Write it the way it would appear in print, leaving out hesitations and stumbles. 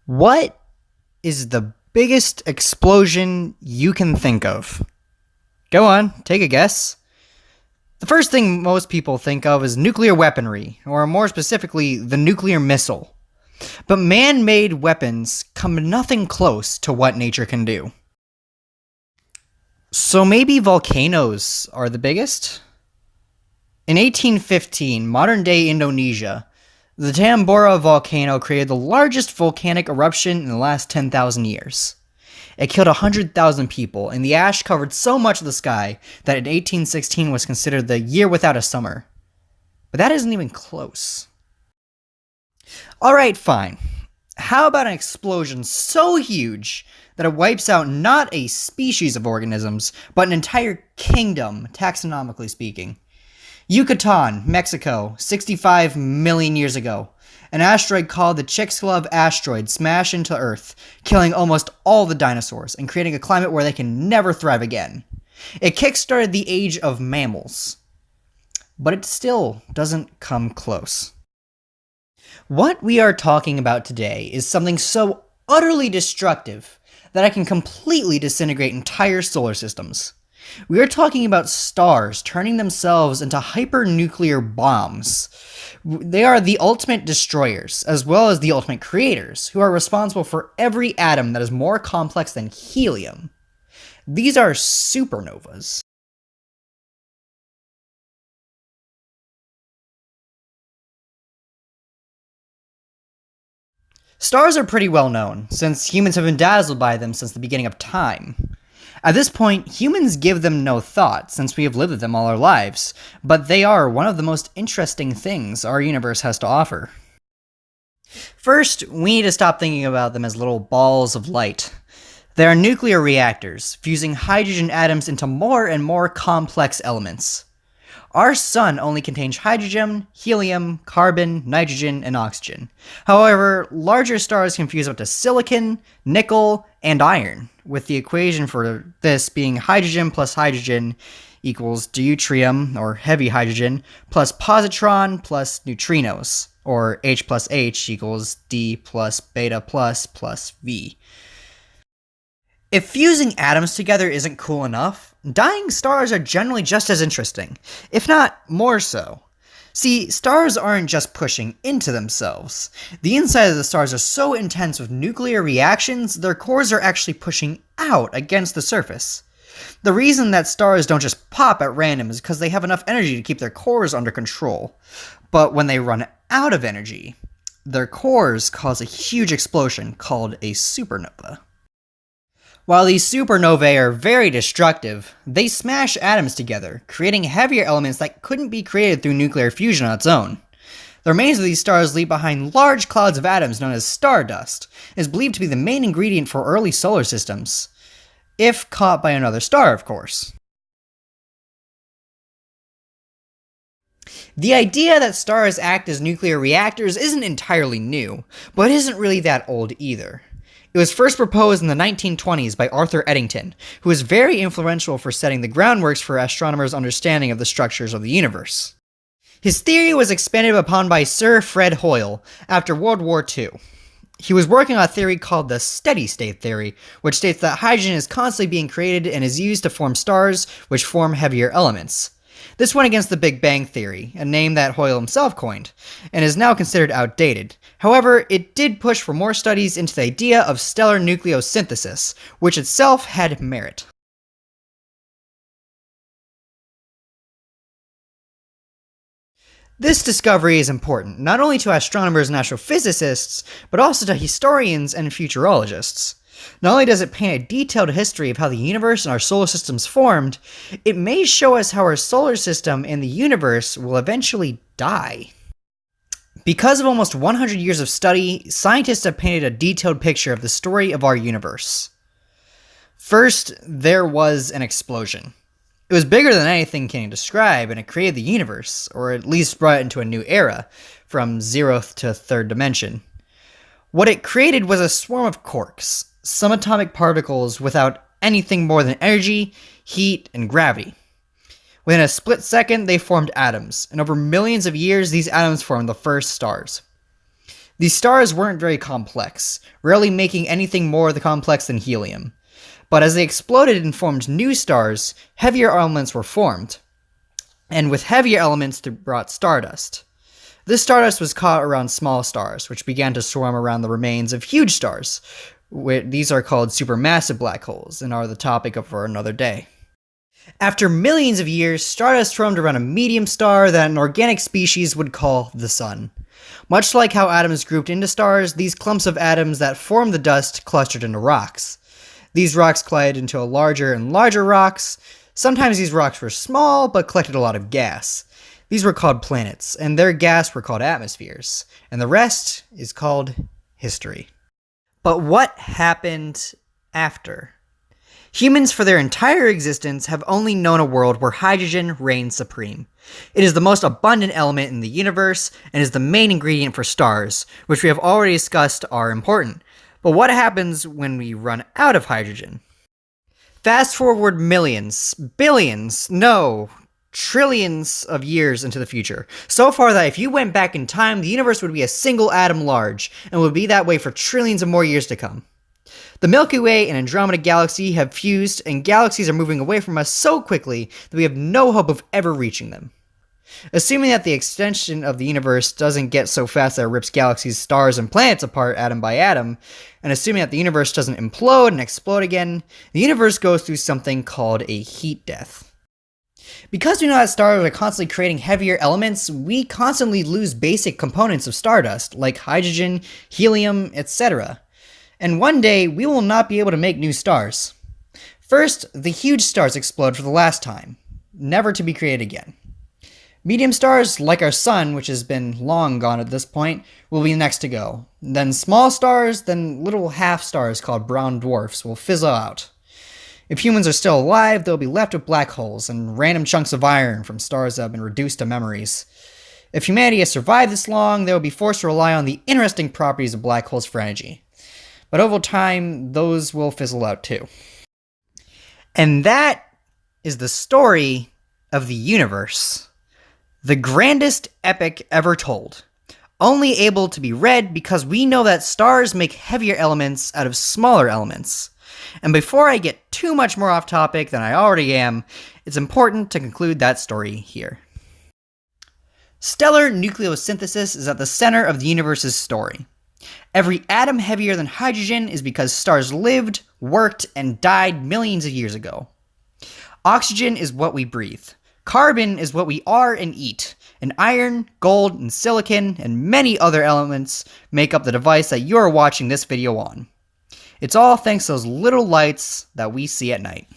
What is the biggest explosion you can think of? Go on, take a guess. The first thing most people think of is nuclear weaponry, or more specifically, the nuclear missile. But man-made weapons come nothing close to what nature can do. So maybe volcanoes are the biggest? In 1815, modern-day Indonesia, the Tambora volcano created the largest volcanic eruption in the last 10,000 years. It killed 100,000 people, and the ash covered so much of the sky that in 1816 was considered the year without a summer. But that isn't even close. Alright, fine. How about an explosion so huge that it wipes out not a species of organisms, but an entire kingdom, taxonomically speaking? Yucatan, Mexico, 65 million years ago. An asteroid called the Chicxulub asteroid smashed into Earth, killing almost all the dinosaurs and creating a climate where they can never thrive again. It kickstarted the age of mammals. But it still doesn't come close. What we are talking about today is something so utterly destructive that it can completely disintegrate entire solar systems. We are talking about stars turning themselves into hypernuclear bombs. They are the ultimate destroyers, as well as the ultimate creators, who are responsible for every atom that is more complex than helium. These are supernovas. Stars are pretty well known, since humans have been dazzled by them since the beginning of time. At this point, humans give them no thought, since we have lived with them all our lives, but they are one of the most interesting things our universe has to offer. First, we need to stop thinking about them as little balls of light. They are nuclear reactors, fusing hydrogen atoms into more and more complex elements. Our sun only contains hydrogen, helium, carbon, nitrogen, and oxygen. However, larger stars can fuse up to silicon, nickel, and iron, with the equation for this being hydrogen plus hydrogen equals deuterium, or heavy hydrogen, plus positron plus neutrinos, or H plus H equals D plus beta plus V. If fusing atoms together isn't cool enough, dying stars are generally just as interesting, if not more so. See, stars aren't just pushing into themselves. The inside of the stars are so intense with nuclear reactions, their cores are actually pushing out against the surface. The reason that stars don't just pop at random is because they have enough energy to keep their cores under control. But when they run out of energy, their cores cause a huge explosion called a supernova. While these supernovae are very destructive, they smash atoms together, creating heavier elements that couldn't be created through nuclear fusion on its own. The remains of these stars leave behind large clouds of atoms known as stardust, and is believed to be the main ingredient for early solar systems. If caught by another star, of course. The idea that stars act as nuclear reactors isn't entirely new, but it isn't really that old either. It was first proposed in the 1920s by Arthur Eddington, who was very influential for setting the groundworks for astronomers' understanding of the structures of the universe. His theory was expanded upon by Sir Fred Hoyle after World War II. He was working on a theory called the steady-state theory, which states that hydrogen is constantly being created and is used to form stars, which form heavier elements. This went against the Big Bang Theory, a name that Hoyle himself coined, and is now considered outdated. However, it did push for more studies into the idea of stellar nucleosynthesis, which itself had merit. This discovery is important, not only to astronomers and astrophysicists, but also to historians and futurologists. Not only does it paint a detailed history of how the universe and our solar systems formed, it may show us how our solar system and the universe will eventually die. Because of almost 100 years of study, scientists have painted a detailed picture of the story of our universe. First, there was an explosion. It was bigger than anything can describe, and it created the universe, or at least brought it into a new era, from zeroth to third dimension. What it created was a swarm of quarks, subatomic particles without anything more than energy, heat, and gravity. Within a split second, they formed atoms, and over millions of years, these atoms formed the first stars. These stars weren't very complex, rarely making anything more complex than helium. But as they exploded and formed new stars, heavier elements were formed. And with heavier elements brought stardust. This stardust was caught around small stars, which began to swarm around the remains of huge stars. These are called supermassive black holes and are the topic for another day. After millions of years, stardust formed around a medium star that an organic species would call the Sun. Much like how atoms grouped into stars, these clumps of atoms that formed the dust clustered into rocks. These rocks collided into larger and larger rocks. Sometimes these rocks were small, but collected a lot of gas. These were called planets, and their gas were called atmospheres. And the rest is called history. But what happened after? Humans, for their entire existence, have only known a world where hydrogen reigns supreme. It is the most abundant element in the universe, and is the main ingredient for stars, which we have already discussed are important. But what happens when we run out of hydrogen? Fast forward millions, billions, no, trillions of years into the future. So far that if you went back in time, the universe would be a single atom large, and would be that way for trillions of more years to come. The Milky Way and Andromeda Galaxy have fused, and galaxies are moving away from us so quickly that we have no hope of ever reaching them. Assuming that the extension of the universe doesn't get so fast that it rips galaxies, stars, and planets apart atom by atom, and assuming that the universe doesn't implode and explode again, the universe goes through something called a heat death. Because we know that stars are constantly creating heavier elements, we constantly lose basic components of stardust, like hydrogen, helium, etc. And one day, we will not be able to make new stars. First, the huge stars explode for the last time, never to be created again. Medium stars, like our sun, which has been long gone at this point, will be next to go. Then small stars, then little half-stars called brown dwarfs will fizzle out. If humans are still alive, they'll be left with black holes and random chunks of iron from stars that have been reduced to memories. If humanity has survived this long, they will be forced to rely on the interesting properties of black holes for energy. But over time, those will fizzle out too. And that is the story of the universe. The grandest epic ever told. Only able to be read because we know that stars make heavier elements out of smaller elements. And before I get too much more off topic than I already am, it's important to conclude that story here. Stellar nucleosynthesis is at the center of the universe's story. Every atom heavier than hydrogen is because stars lived, worked, and died millions of years ago. Oxygen is what we breathe. Carbon is what we are and eat, and iron, gold, and silicon, and many other elements make up the device that you're watching this video on. It's all thanks to those little lights that we see at night.